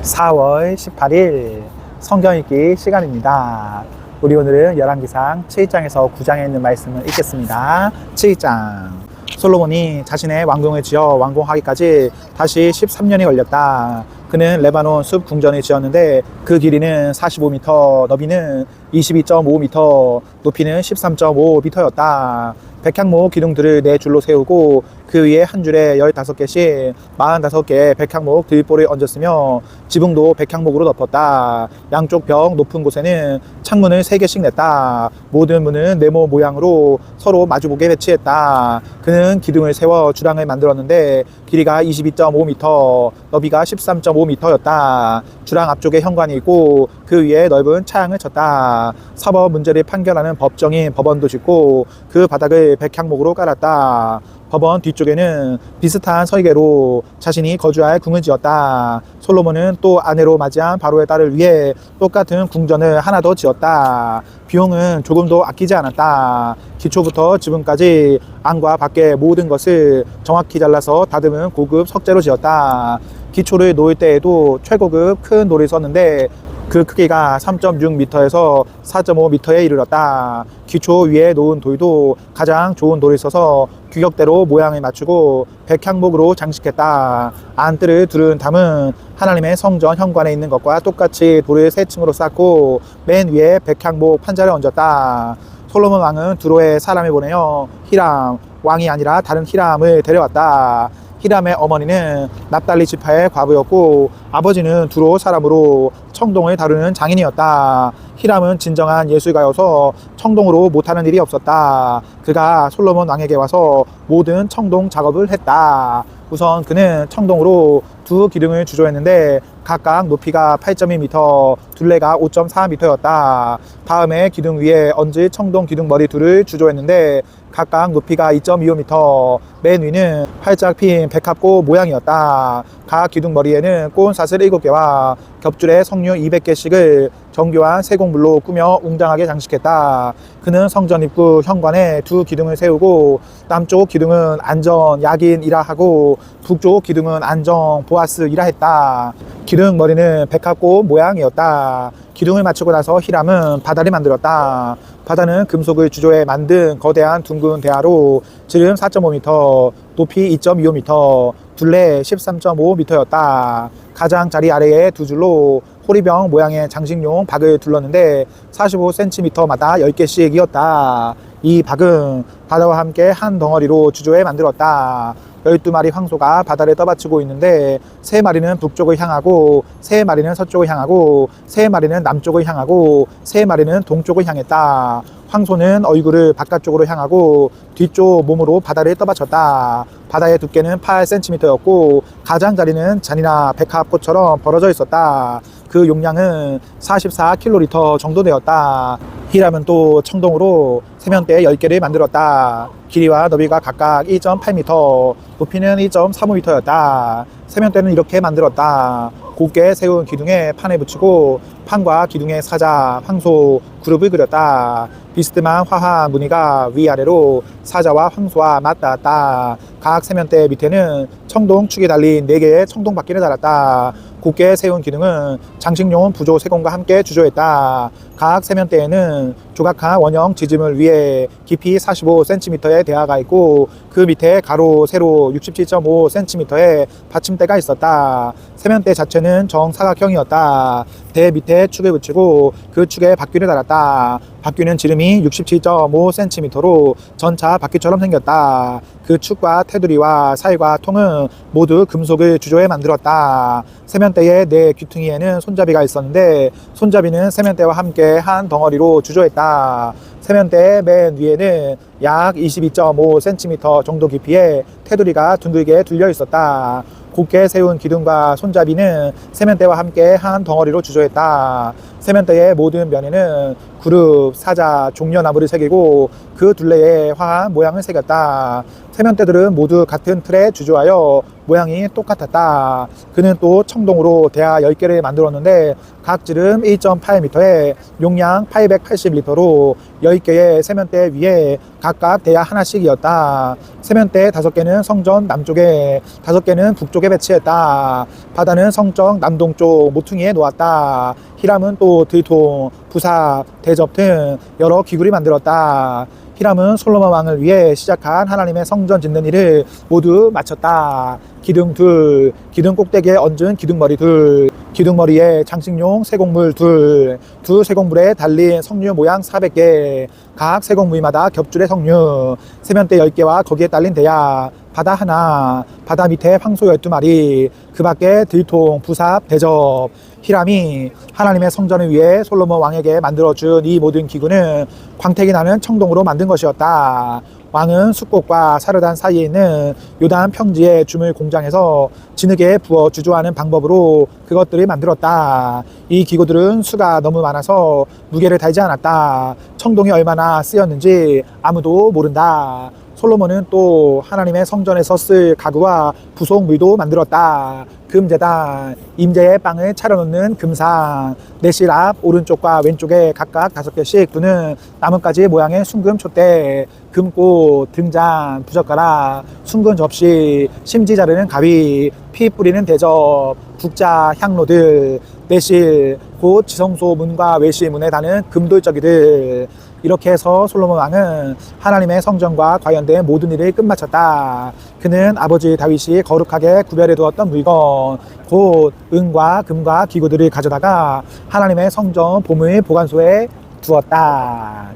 4월 18일 성경 읽기 시간입니다. 우리 오늘은 열왕기상 7장에서 9장에 있는 말씀을 읽겠습니다. 7장. 솔로몬이 자신의 왕궁을 지어 완공하기까지 다시 13년이 걸렸다. 그는 레바논 숲 궁전을 지었는데 그 길이는 45m, 너비는 22.5m, 높이는 13.5m였다. 백향목 기둥들을 네 줄로 세우고 그 위에 한 줄에 15개씩 45개의 백향목 들보를 얹었으며 지붕도 백향목으로 덮었다. 양쪽 벽 높은 곳에는 창문을 3개씩 냈다. 모든 문은 네모 모양으로 서로 마주보게 배치했다. 그는 기둥을 세워 주랑을 만들었는데 길이가 22.5m, 너비가 13.5m였다. 주랑 앞쪽에 현관이 있고 그 위에 넓은 차양을 쳤다. 사법 문제를 판결하는 법정인 법원도 짓고 그 바닥을 백향목으로 깔았다. 법원 뒤쪽에는 비슷한 설계로 자신이 거주할 궁을 지었다. 솔로몬은 또 아내로 맞이한 바로의 딸을 위해 똑같은 궁전을 하나 더 지었다. 비용은 조금도 아끼지 않았다. 기초부터 지붕까지 안과 밖의 모든 것을 정확히 잘라서 다듬은 고급 석재로 지었다. 기초를 놓을 때에도 최고급 큰 돌을 썼는데 그 크기가 3.6m에서 4.5m에 이르렀다. 기초 위에 놓은 돌도 가장 좋은 돌을 써서 규격대로 모양을 맞추고 백향목으로 장식했다. 안뜰을 두른 담은 하나님의 성전 현관에 있는 것과 똑같이 돌을 세 층으로 쌓고 맨 위에 백향목 판자를 얹었다. 솔로몬 왕은 두로에 사람을 보내어 히람, 왕이 아니라 다른 히람을 데려왔다. 히람의 어머니는 납달리 지파의 과부였고 아버지는 두로 사람으로 청동을 다루는 장인이었다. 히람은 진정한 예술가여서 청동으로 못하는 일이 없었다. 그가 솔로몬 왕에게 와서 모든 청동 작업을 했다. 우선 그는 청동으로 두 기둥을 주조했는데 각각 높이가 8.2m, 둘레가 5.4m였다. 다음에 기둥 위에 얹을 청동 기둥머리 둘을 주조했는데 각각 높이가 2.25m, 맨 위는 활짝 핀 백합꽃 모양이었다. 각 기둥머리에는 꽃사슬 7개와 겹줄에 석류 200개씩을 정교한 세공물로 꾸며 웅장하게 장식했다. 그는 성전 입구 현관에 두 기둥을 세우고 남쪽 기둥은 안전 야긴이라 하고 북쪽 기둥은 안정 보아스이라 했다. 기둥 머리는 백합꽃 모양이었다. 기둥을 맞추고 나서 히람은 바다를 만들었다. 바다는 금속을 주조해 만든 거대한 둥근 대야로 지름 4.5m, 높이 2.25m, 둘레 13.5m였다. 가장자리 아래에 두 줄로 호리병 모양의 장식용 박을 둘렀는데 45cm마다 10개씩이었다. 이 박은 바다와 함께 한 덩어리로 주조해 만들었다. 12마리 황소가 바다를 떠받치고 있는데 3마리는 북쪽을 향하고 3마리는 서쪽을 향하고 3마리는 남쪽을 향하고 3마리는 동쪽을 향했다. 황소는 얼굴을 바깥쪽으로 향하고 뒤쪽 몸으로 바다를 떠받쳤다. 바다의 두께는 8cm였고 가장자리는 잔이나 백합꽃처럼 벌어져 있었다. 그 용량은 44kl 정도 되었다. 히람은 또 청동으로 세면대 10개를 만들었다. 길이와 너비가 각각 2.8m, 높이는 2.35m였다. 세면대는 이렇게 만들었다. 곱게 세운 기둥에 판을 붙이고 판과 기둥의 사자, 황소, 그룹을 그렸다. 비스듬한 화한 무늬가 위아래로 사자와 황소와 맞닿았다. 각 세면대 밑에는 청동축이 달린 4개의 청동바퀴를 달았다. 곱게 세운 기둥은 장식용 부조 세공과 함께 주조했다. 각 세면대에는 조각한 원형 지짐을 위해 깊이 45cm의 대야가 있고 그 밑에 가로 세로 67.5cm의 받침대가 있었다. 세면대 자체는 정사각형이었다. 대 밑에 축을 붙이고 그 축에 바퀴를 달았다. 바퀴는 지름이 67.5cm로 전차 바퀴처럼 생겼다. 그 축과 테두리와 사이과 통은 모두 금속을 주조해 만들었다. 세면대의 네 귀퉁이에는 손잡이가 있었는데 손잡이는 세면대와 함께 한 덩어리로 주조했다. 세면대의 맨 위에는 약 22.5cm 정도 깊이의 테두리가 둥글게 둘려 있었다. 곱게 세운 기둥과 손잡이는 세면대와 함께 한 덩어리로 주조했다. 세면대의 모든 면에는 그룹, 사자, 종려나무를 새기고 그 둘레에 화한 모양을 새겼다. 세면대들은 모두 같은 틀에 주조하여 모양이 똑같았다. 그는 또 청동으로 대야 10개를 만들었는데 각 지름 1.8m에 용량 880리터로 10개의 세면대 위에 각각 대야 하나씩이었다. 세면대 5개는 성전 남쪽에, 5개는 북쪽에 배치했다. 바다는 성적 남동쪽 모퉁이에 놓았다. 히람은 또 들통, 부삽, 대접 등 여러 기구를 만들었다. 히람은 솔로몬 왕을 위해 시작한 하나님의 성전 짓는 일을 모두 마쳤다. 기둥 둘, 기둥 꼭대기에 얹은 기둥머리 둘, 기둥머리에 장식용 세공물 둘, 두 세공물에 달린 석류 모양 400개, 각 세공물마다 겹줄의 석류, 세면대 10개와 거기에 딸린 대야, 바다 하나, 바다 밑에 황소 12마리, 그 밖에 들통, 부삽, 대접. 히람이 하나님의 성전을 위해 솔로몬 왕에게 만들어준 이 모든 기구는 광택이 나는 청동으로 만든 것이었다. 왕은 숫꽃과 사르단 사이에 있는 요단 평지의 주물 공장에서 진흙에 부어 주조하는 방법으로 그것들을 만들었다. 이 기구들은 수가 너무 많아서 무게를 달지 않았다. 청동이 얼마나 쓰였는지 아무도 모른다. 솔로몬은 또 하나님의 성전에서 쓸 가구와 부속물도 만들었다. 금제단, 임재의 빵을 차려놓는 금상, 내실 앞 오른쪽과 왼쪽에 각각 5개씩 두는 나뭇가지 모양의 순금 촛대, 금꽃, 등잔, 부젓가락, 순금 접시, 심지 자르는 가위, 피 뿌리는 대접, 국자, 향로들, 내실, 곧 지성소 문과 외실 문에 다는 금돌저기들. 이렇게 해서 솔로몬 왕은 하나님의 성전과 관련된 모든 일을 끝마쳤다. 그는 아버지 다윗이 거룩하게 구별해 두었던 물건, 곧 은과 금과 기구들을 가져다가 하나님의 성전 보물 보관소에 두었다.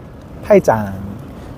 8장.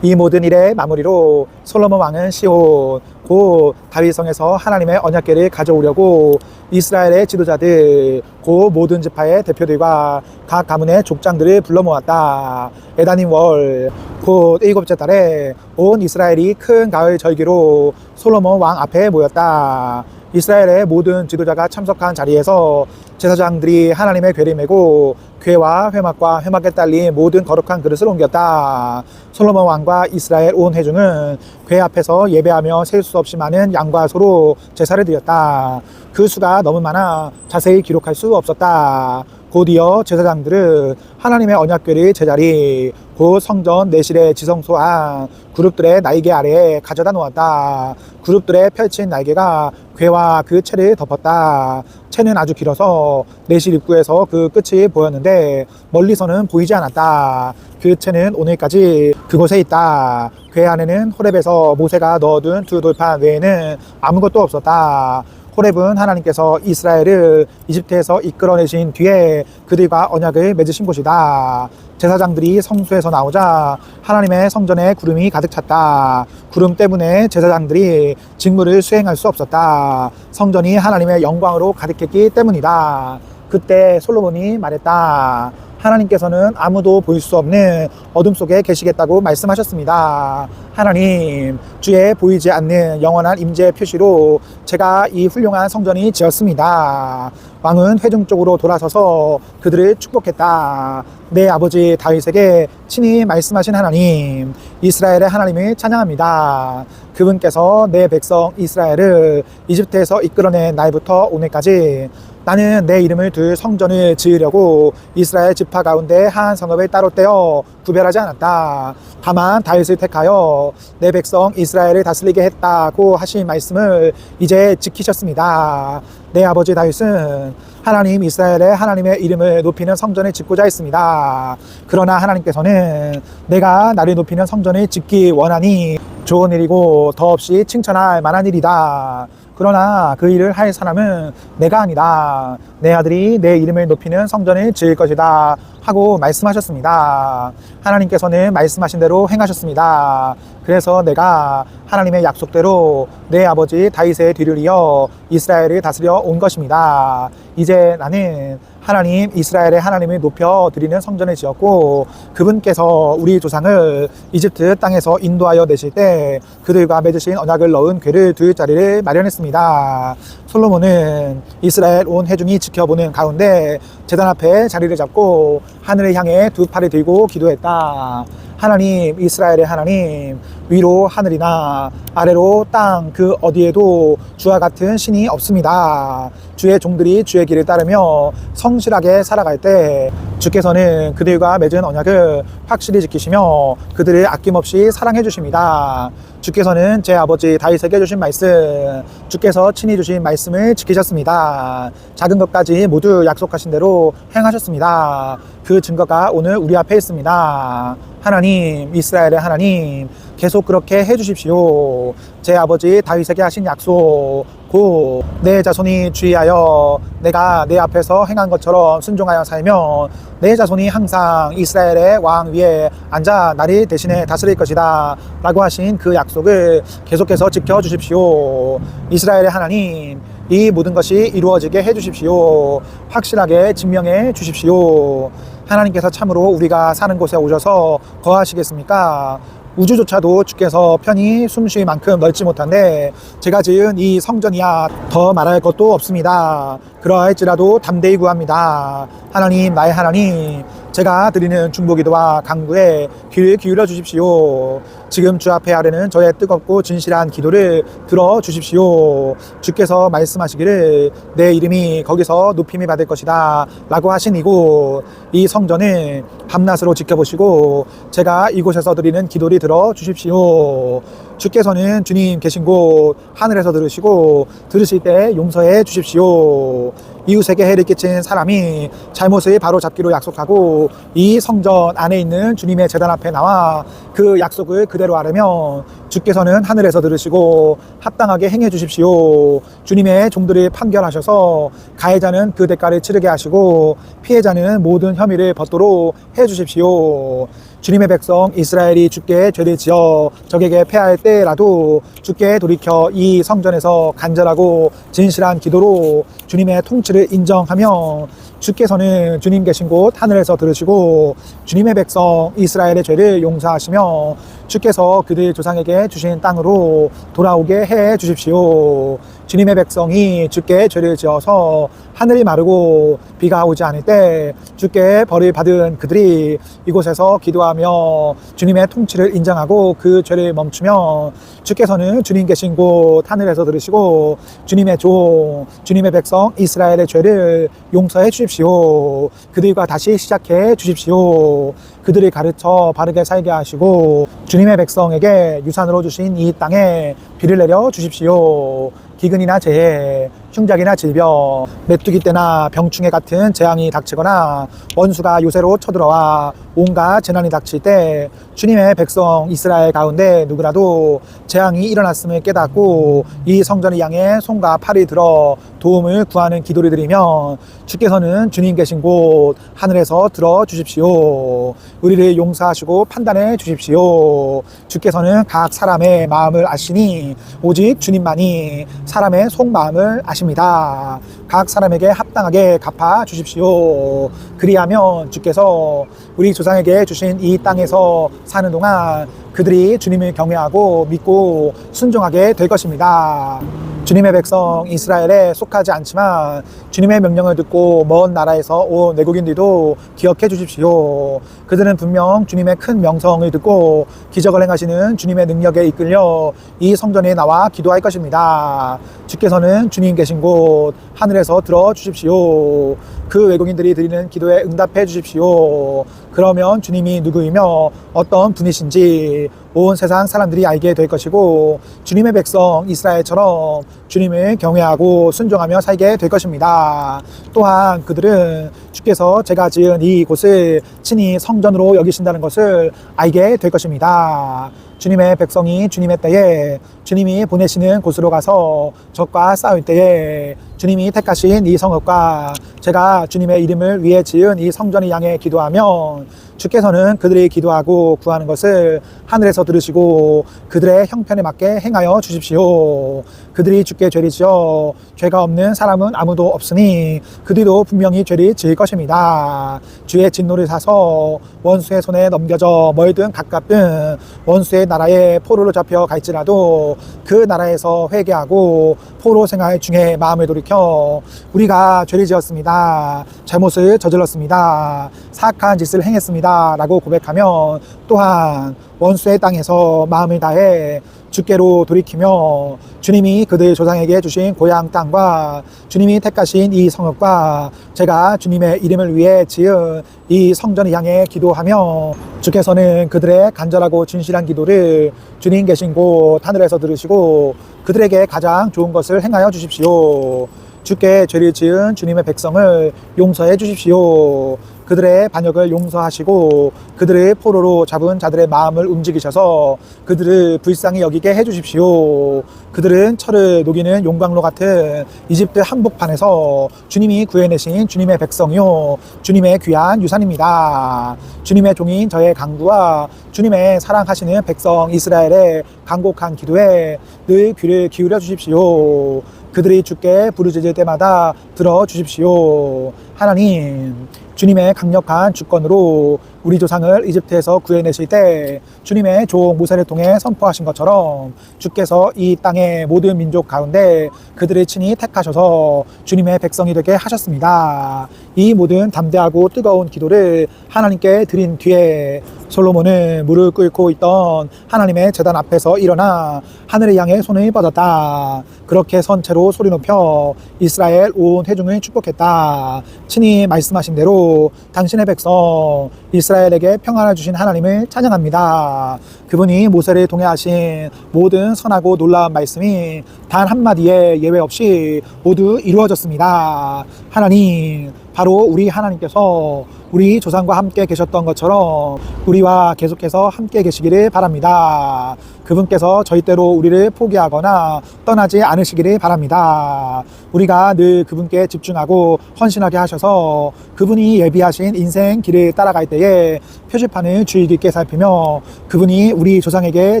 이 모든 일의 마무리로 솔로몬 왕은 시온, 곧 다윗성에서 하나님의 언약궤를 가져오려고 이스라엘의 지도자들, 곧 모든 지파의 대표들과 각 가문의 족장들을 불러 모았다. 에다님 월, 곧 7째 달에 온 이스라엘이 큰 가을 절기로 솔로몬 왕 앞에 모였다. 이스라엘의 모든 지도자가 참석한 자리에서 제사장들이 하나님의 궤를 메고 궤와 회막과 회막에 딸린 모든 거룩한 그릇을 옮겼다. 솔로몬 왕과 이스라엘 온 회중은 궤 앞에서 예배하며 셀 수 없이 많은 양과 소로 제사를 드렸다. 그 수가 너무 많아 자세히 기록할 수 없었다. 곧이어 제사장들은 하나님의 언약궤를 제자리, 곧 성전 내실의 지성소 안 그룹들의 날개 아래에 가져다 놓았다. 그룹들의 펼친 날개가 궤와 그 채를 덮었다. 채는 아주 길어서 내실 입구에서 그 끝이 보였는데 멀리서는 보이지 않았다. 그 채는 오늘까지 그곳에 있다. 궤 안에는 호렙에서 모세가 넣어둔 2돌판 외에는 아무것도 없었다. 호렙은 하나님께서 이스라엘을 이집트에서 이끌어내신 뒤에 그들과 언약을 맺으신 곳이다. 제사장들이 성소에서 나오자 하나님의 성전에 구름이 가득 찼다. 구름 때문에 제사장들이 직무를 수행할 수 없었다. 성전이 하나님의 영광으로 가득했기 때문이다. 그때 솔로몬이 말했다. 하나님께서는 아무도 볼 수 없는 어둠 속에 계시겠다고 말씀하셨습니다. 하나님, 주의 보이지 않는 영원한 임재의 표시로 제가 이 훌륭한 성전이 지었습니다. 왕은 회중 쪽으로 돌아서서 그들을 축복했다. 내 아버지 다윗에게 친히 말씀하신 하나님, 이스라엘의 하나님을 찬양합니다. 그분께서 내 백성 이스라엘을 이집트에서 이끌어낸 날부터 오늘까지 나는 내 이름을 둘 성전을 지으려고 이스라엘 지파 가운데 한 성읍을 따로 떼어 구별하지 않았다. 다만 다윗을 택하여 내 백성 이스라엘을 다스리게 했다고 하신 말씀을 이제 지키셨습니다. 내 아버지 다윗은 하나님 이스라엘의 하나님의 이름을 높이는 성전을 짓고자 했습니다. 그러나 하나님께서는 내가 나를 높이는 성전을 짓기 원하니 좋은 일이고 더없이 칭찬할 만한 일이다. 그러나 그 일을 할 사람은 내가 아니다. 내 아들이 내 이름을 높이는 성전을 지을 것이다 하고 말씀하셨습니다. 하나님께서는 말씀하신 대로 행하셨습니다. 그래서 내가 하나님의 약속대로 내 아버지 다윗의 뒤를 이어 이스라엘을 다스려 온 것입니다. 이제 나는 하나님 이스라엘의 하나님을 높여 드리는 성전을 지었고, 그분께서 우리 조상을 이집트 땅에서 인도하여 내실 때 그들과 맺으신 언약을 넣은 궤를 둘 자리를 마련했습니다. 솔로몬은 이스라엘 온 회중이 지켜보는 가운데 제단 앞에 자리를 잡고 하늘을 향해 두 팔을 들고 기도했다. 하나님, 이스라엘의 하나님, 위로 하늘이나 아래로 땅 그 어디에도 주와 같은 신이 없습니다. 주의 종들이 주의 길을 따르며 성실하게 살아갈 때 주께서는 그들과 맺은 언약을 확실히 지키시며 그들을 아낌없이 사랑해 주십니다. 주께서는 제 아버지 다윗에게 주신 말씀, 주께서 친히 주신 말씀을 지키셨습니다. 작은 것까지 모두 약속하신 대로 행하셨습니다. 그 증거가 오늘 우리 앞에 있습니다. 하나님, 이스라엘의 하나님, 계속 그렇게 해주십시오. 제 아버지 다윗에게 하신 약속, 곧 내 자손이 주의하여 내가 내 앞에서 행한 것처럼 순종하여 살면 내 자손이 항상 이스라엘의 왕 위에 앉아 나를 대신해 다스릴 것이다 라고 하신 그 약속을 계속해서 지켜주십시오. 이스라엘의 하나님, 이 모든 것이 이루어지게 해주십시오. 확실하게 증명해 주십시오. 하나님께서 참으로 우리가 사는 곳에 오셔서 거하시겠습니까? 우주조차도 주께서 편히 숨쉴 만큼 넓지 못한데 제가 지은 이 성전이야 더 말할 것도 없습니다. 그러할지라도 담대히 구합니다. 하나님, 나의 하나님, 제가 드리는 중보기도와 간구에 귀를 기울여 주십시오. 지금 주 앞에 아뢰는 저의 뜨겁고 진실한 기도를 들어주십시오. 주께서 말씀하시기를 내 이름이 거기서 높임이 받을 것이다 라고 하신 이곳, 이 성전을 밤낮으로 지켜보시고 제가 이곳에서 드리는 기도를 들어주십시오. 주께서는 주님 계신 곳 하늘에서 들으시고 들으실 때 용서해 주십시오. 이웃에게 해를 끼친 사람이 잘못을 바로잡기로 약속하고 이 성전 안에 있는 주님의 제단 앞에 나와 그 약속을 그대로 하려면 주께서는 하늘에서 들으시고 합당하게 행해 주십시오. 주님의 종들을 판결하셔서 가해자는 그 대가를 치르게 하시고 피해자는 모든 혐의를 벗도록 해 주십시오. 주님의 백성 이스라엘이 주께 죄를 지어 적에게 패할 때라도 주께 돌이켜 이 성전에서 간절하고 진실한 기도로 주님의 통치를 인정하며 주께서는 주님 계신 곳 하늘에서 들으시고 주님의 백성 이스라엘의 죄를 용서하시며 주께서 그들 조상에게 주신 땅으로 돌아오게 해 주십시오. 주님의 백성이 주께 죄를 지어서 하늘이 마르고 비가 오지 않을 때 주께 벌을 받은 그들이 이곳에서 기도하며 주님의 통치를 인정하고 그 죄를 멈추며 주께서는 주님 계신 곳 하늘에서 들으시고 주님의 종, 주님의 백성 이스라엘의 죄를 용서해 주십시오. 그들과 다시 시작해 주십시오. 그들을 가르쳐 바르게 살게 하시고 주님의 백성에게 유산으로 주신 이 땅에 비를 내려 주십시오. 기근이나 재해, 흉작이나 질병, 메뚜기 떼나 병충해 같은 재앙이 닥치거나 원수가 요새로 쳐들어와 온갖 재난이 닥칠 때 주님의 백성 이스라엘 가운데 누구라도 재앙이 일어났음을 깨닫고 이 성전을 향해 손과 팔을 들어 도움을 구하는 기도를 드리면 주께서는 주님 계신 곳 하늘에서 들어주십시오. 우리를 용서하시고 판단해 주십시오. 주께서는 각 사람의 마음을 아시니 오직 주님만이 사람의 속마음을 아십니다. 각 사람에게 합당하게 갚아 주십시오. 그리하면 주께서 우리 조상에게 주신 이 땅에서 사는 동안 그들이 주님을 경외하고 믿고 순종하게 될 것입니다. 주님의 백성 이스라엘에 속하지 않지만 주님의 명령을 듣고 먼 나라에서 온 외국인들도 기억해 주십시오. 그들은 분명 주님의 큰 명성을 듣고 기적을 행하시는 주님의 능력에 이끌려 이 성전에 나와 기도할 것입니다. 주께서는 주님 계신 곳 하늘에서 들어주십시오. 그 외국인들이 드리는 기도에 응답해 주십시오. 그러면 주님이 누구이며 어떤 분이신지 온 세상 사람들이 알게 될 것이고 주님의 백성 이스라엘처럼 주님을 경외하고 순종하며 살게 될 것입니다. 또한 그들은 주께서 제가 지은 이 곳을 친히 성전으로 여기신다는 것을 알게 될 것입니다. 주님의 백성이 주님의 때에 주님이 보내시는 곳으로 가서 적과 싸울 때에 주님이 택하신 이 성읍과 제가 주님의 이름을 위해 지은 이 성전을 향해 기도하면 주께서는 그들이 기도하고 구하는 것을 하늘에서 들으시고 그들의 형편에 맞게 행하여 주십시오. 그들이 주께 죄를 지어 죄가 없는 사람은 아무도 없으니 그들도 분명히 죄를 지을 것입니다. 주의 진노를 사서 원수의 손에 넘겨져 멀든 가깝든 원수의 나라에 포로로 잡혀 갈지라도 그 나라에서 회개하고 포로 생활 중에 마음을 돌이켜 우리가 죄를 지었습니다. 잘못을 저질렀습니다. 사악한 짓을 행했습니다. 라고 고백하면 또한 원수의 땅에서 마음을 다해 주께로 돌이키며 주님이 그들 조상에게 주신 고향 땅과 주님이 택하신 이 성읍과 제가 주님의 이름을 위해 지은 이 성전을 향해 기도하며 주께서는 그들의 간절하고 진실한 기도를 주님 계신 곳 하늘에서 들으시고 그들에게 가장 좋은 것을 행하여 주십시오. 주께 죄를 지은 주님의 백성을 용서해 주십시오. 그들의 반역을 용서하시고 그들의 포로로 잡은 자들의 마음을 움직이셔서 그들을 불쌍히 여기게 해주십시오. 그들은 철을 녹이는 용광로 같은 이집트 한복판에서 주님이 구해내신 주님의 백성이요 주님의 귀한 유산입니다. 주님의 종인 저의 강구와 주님의 사랑하시는 백성 이스라엘의 간곡한 기도에 늘 귀를 기울여 주십시오. 그들이 주께 부르짖을 때마다 들어주십시오. 하나님, 주님의 강력한 주권으로 우리 조상을 이집트에서 구해내실 때 주님의 종 모세를 통해 선포하신 것처럼 주께서 이 땅의 모든 민족 가운데 그들을 친히 택하셔서 주님의 백성이 되게 하셨습니다. 이 모든 담대하고 뜨거운 기도를 하나님께 드린 뒤에 솔로몬은 무릎 꿇고 있던 하나님의 제단 앞에서 일어나 하늘을 향해 손을 뻗었다. 그렇게 선체로 소리 높여 이스라엘 온 회중을 축복했다. 친히 말씀하신 대로 당신의 백성 이스라엘에게 평안을 주신 하나님을 찬양합니다. 그분이 모세를 통해 하신 모든 선하고 놀라운 말씀이 단 한마디에 예외 없이 모두 이루어졌습니다. 하나님, 바로 우리 하나님께서 우리 조상과 함께 계셨던 것처럼 우리와 계속해서 함께 계시기를 바랍니다. 그분께서 절대로 우리를 포기하거나 떠나지 않으시기를 바랍니다. 우리가 늘 그분께 집중하고 헌신하게 하셔서 그분이 예비하신 인생 길을 따라갈 때에 표지판을 주의 깊게 살피며 그분이 우리 조상에게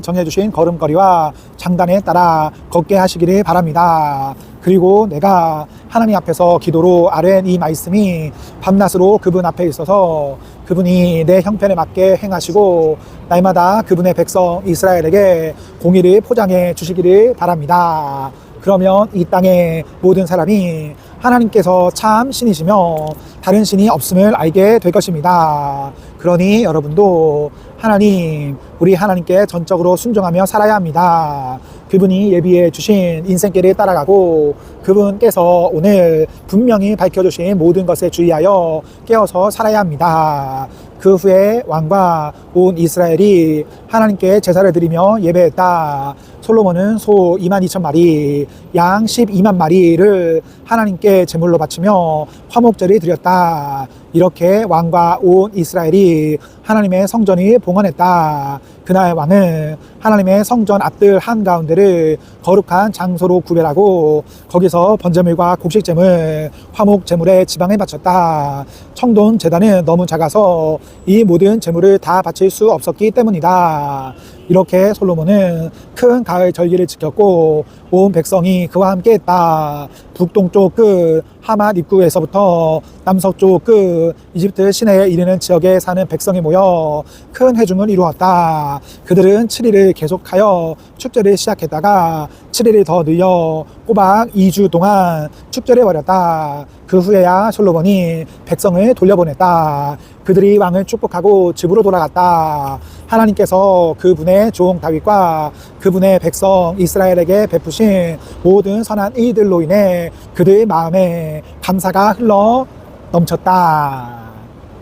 정해주신 걸음걸이와 장단에 따라 걷게 하시기를 바랍니다. 그리고 내가 하나님 앞에서 기도로 아뢰는 이 말씀이 밤낮으로 그분 앞에 있어서 그분이 내 형편에 맞게 행하시고 날마다 그분의 백성 이스라엘에게 공의를 포장해 주시기를 바랍니다. 그러면 이 땅의 모든 사람이 하나님께서 참 신이시며 다른 신이 없음을 알게 될 것입니다. 그러니 여러분도 하나님, 우리 하나님께 전적으로 순종하며 살아야 합니다. 그분이 예비해 주신 인생길을 따라가고 그분께서 오늘 분명히 밝혀주신 모든 것에 주의하여 깨어서 살아야 합니다. 그 후에 왕과 온 이스라엘이 하나님께 제사를 드리며 예배했다. 솔로몬은 소 22,000마리, 양 12만 마리를 하나님께 제물로 바치며 화목제를 드렸다. 이렇게 왕과 온 이스라엘이 하나님의 성전이 봉헌했다. 그날 왕은 하나님의 성전 앞들 한가운데를 거룩한 장소로 구별하고 거기서 번제물과 곡식제물, 화목제물에 지방을 바쳤다. 청돈 제단은 너무 작아서 이 모든 제물을 다 바칠 수 없었기 때문이다. 이렇게 솔로몬은 큰 가을 절기를 지켰고 온 백성이 그와 함께 했다. 북동쪽 끝 하맛 입구에서부터 남서쪽 끝 이집트 시내에 이르는 지역에 사는 백성이 모여 큰 회중을 이루었다. 그들은 7일을 계속하여 축제를 시작했다가 7일을 더 늘려 꼬박 2주 동안 축제를 벌였다. 그 후에야 솔로몬이 백성을 돌려보냈다. 그들이 왕을 축복하고 집으로 돌아갔다. 하나님께서 그분의 종 다윗과 그분의 백성 이스라엘에게 베푸신 모든 선한 일들로 인해 그들의 마음에 감사가 흘러 넘쳤다.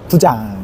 9장.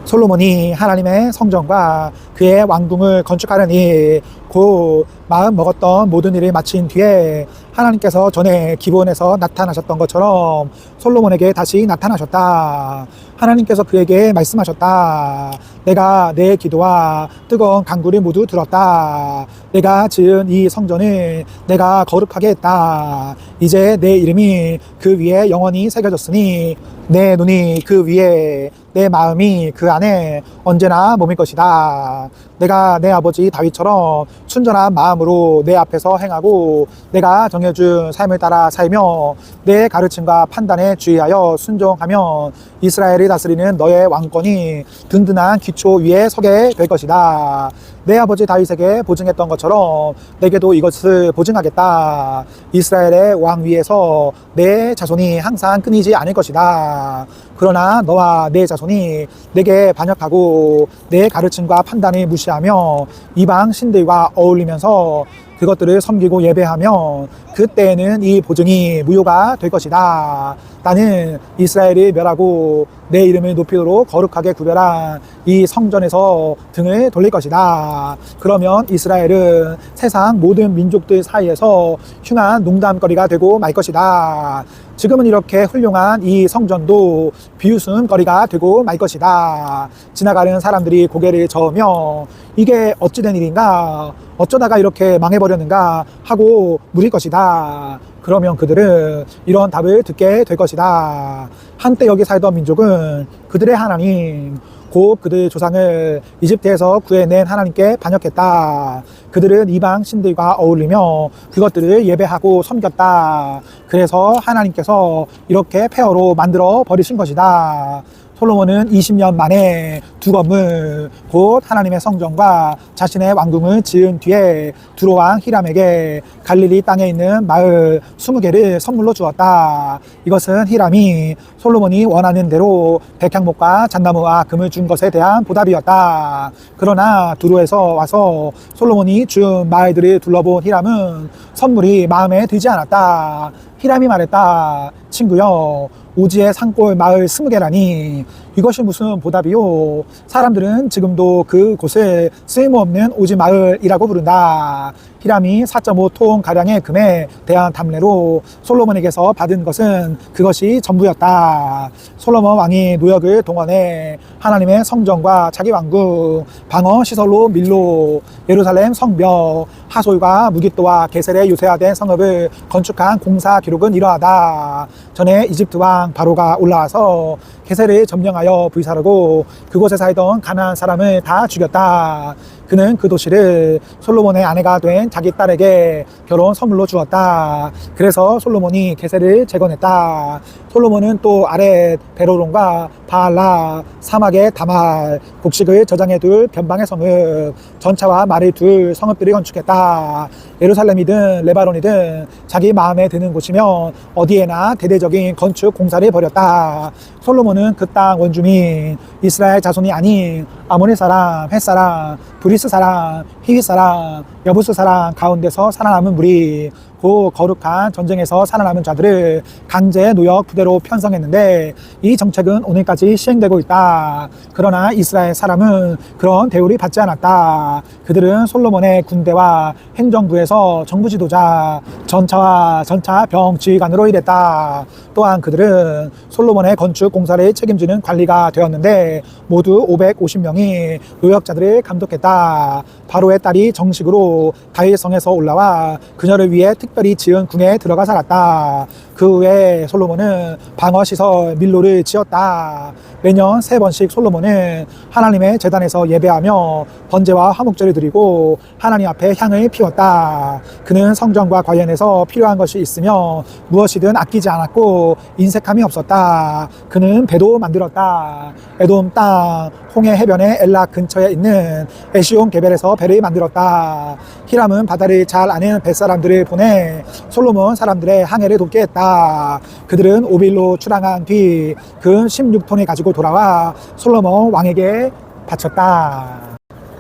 솔로몬이 하나님의 성전과 그의 왕궁을 건축하려니 곧 마음 먹었던 모든 일을 마친 뒤에 하나님께서 전에 기브온에서 나타나셨던 것처럼 솔로몬에게 다시 나타나셨다. 하나님께서 그에게 말씀하셨다. 내가 내 기도와 뜨거운 간구를 모두 들었다. 내가 지은 이 성전을 내가 거룩하게 했다. 이제 내 이름이 그 위에 영원히 새겨졌으니 내 눈이 그 위에 내 마음이 그 안에 언제나 머물 것이다. 내가 내 아버지 다윗처럼 순전한 마음으로 내 앞에서 행하고 내가 정해준 삶을 따라 살며 내 가르침과 판단에 주의하여 순종하면 이스라엘을 다스리는 너의 왕권이 든든한 기초 위에 서게 될 것이다. 내 아버지 다윗에게 보증했던 것처럼 내게도 이것을 보증하겠다. 이스라엘의 왕 위에서 내 자손이 항상 끊이지 않을 것이다. 그러나 너와 내 자손이 내게 반역하고 내 가르침과 판단을 무시하며 이방 신들과 어울리면서 그것들을 섬기고 예배하면 그때에는 이 보증이 무효가 될 것이다. 나는 이스라엘을 멸하고 내 이름을 높이도록 거룩하게 구별한 이 성전에서 등을 돌릴 것이다. 그러면 이스라엘은 세상 모든 민족들 사이에서 흉한 농담거리가 되고 말 것이다. 지금은 이렇게 훌륭한 이 성전도 비웃음거리가 되고 말 것이다. 지나가는 사람들이 고개를 저으며 이게 어찌된 일인가, 어쩌다가 이렇게 망해버렸는가 하고 물을 것이다. 그러면 그들은 이런 답을 듣게 될 것이다. 한때 여기 살던 민족은 그들의 하나님, 곧 그들의 조상을 이집트에서 구해낸 하나님께 반역했다. 그들은 이방 신들과 어울리며 그것들을 예배하고 섬겼다. 그래서 하나님께서 이렇게 폐허로 만들어 버리신 것이다. 솔로몬은 20년 만에 두 건물, 곧 하나님의 성전과 자신의 왕궁을 지은 뒤에 두로왕 히람에게 갈릴리 땅에 있는 마을 20개를 선물로 주었다. 이것은 히람이 솔로몬이 원하는 대로 백향목과 잣나무와 금을 준 것에 대한 보답이었다. 그러나 두로에서 와서 솔로몬이 준 마을들을 둘러본 히람은 선물이 마음에 들지 않았다. 히람이 말했다. 친구여, 오지의 산골 마을 20개라니 이것이 무슨 보답이요? 사람들은 지금도 그곳을 쓸모없는 오지 마을이라고 부른다. 히람이 4.5톤 가량의 금에 대한 담례로 솔로몬에게서 받은 것은 그것이 전부였다. 솔로몬 왕이 노역을 동원해 하나님의 성전과 자기 왕궁, 방어 시설로 밀로, 예루살렘 성벽, 하솔과 무깃도와 게셀에 유세화된 성읍을 건축한 공사 기록은 이러하다. 전에 이집트 왕 바로가 올라와서 게셀을 점령하여 불사르고 그곳에 살던 가나안 사람을 다 죽였다. 그는 그 도시를 솔로몬의 아내가 된 자기 딸에게 결혼 선물로 주었다. 그래서 솔로몬이 게셀을 재건했다. 솔로몬은 또 아랫 베로론과 바알라, 사막의 다말, 곡식을 저장해 둘 변방의 성읍, 전차와 말을 둘 성읍들을 건축했다. 예루살렘이든 레바논이든 자기 마음에 드는 곳이면 어디에나 대대적인 건축 공사를 벌였다. 솔로몬은 그 땅 원주민 이스라엘 자손이 아닌 아모리 사람, 헷 사람, 브리스 사람, 히윗 사람, 여부스 사람 가운데서 살아남은 무리, 그 거룩한 전쟁에서 살아남은 자들을 강제 노역 부대로 편성했는데 이 정책은 오늘까지 시행되고 있다. 그러나 이스라엘 사람은 그런 대우를 받지 않았다. 그들은 솔로몬의 군대와 행정부에서 정부 지도자, 전차와 전차 병 지휘관으로 일했다. 또한 그들은 솔로몬의 건축 공사를 책임지는 관리가 되었는데 모두 550명이 노역자들을 감독했다. 바로의 딸이 정식으로 다윗성에서 올라와 그녀를 위해 특별히 지은 궁에 들어가 살았다. 그 후에 솔로몬은 방어시설 밀로를 지었다. 매년 3번씩 솔로몬은 하나님의 제단에서 예배하며 번제와 화목제를 드리고 하나님 앞에 향을 피웠다. 그는 성전과 관련해서 필요한 것이 있으며 무엇이든 아끼지 않았고 인색함이 없었다. 그는 배도 만들었다. 에돔 땅 홍해 해변의 엘락 근처에 있는 에시온 게벨에서 배를 만들었다. 히람은 바다를 잘 아는 뱃사람들을 보내 솔로몬 사람들의 항해를 돕게 했다. 그들은 오빌로 출항한 뒤 근 16톤을 가지고 돌아와 솔로몬 왕에게 바쳤다.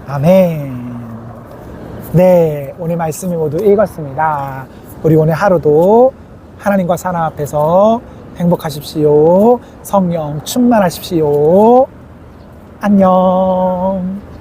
아멘. 네, 오늘 말씀을 모두 읽었습니다. 우리 오늘 하루도 하나님과 사람 앞에서 행복하십시오. 성령 충만하십시오. 안녕.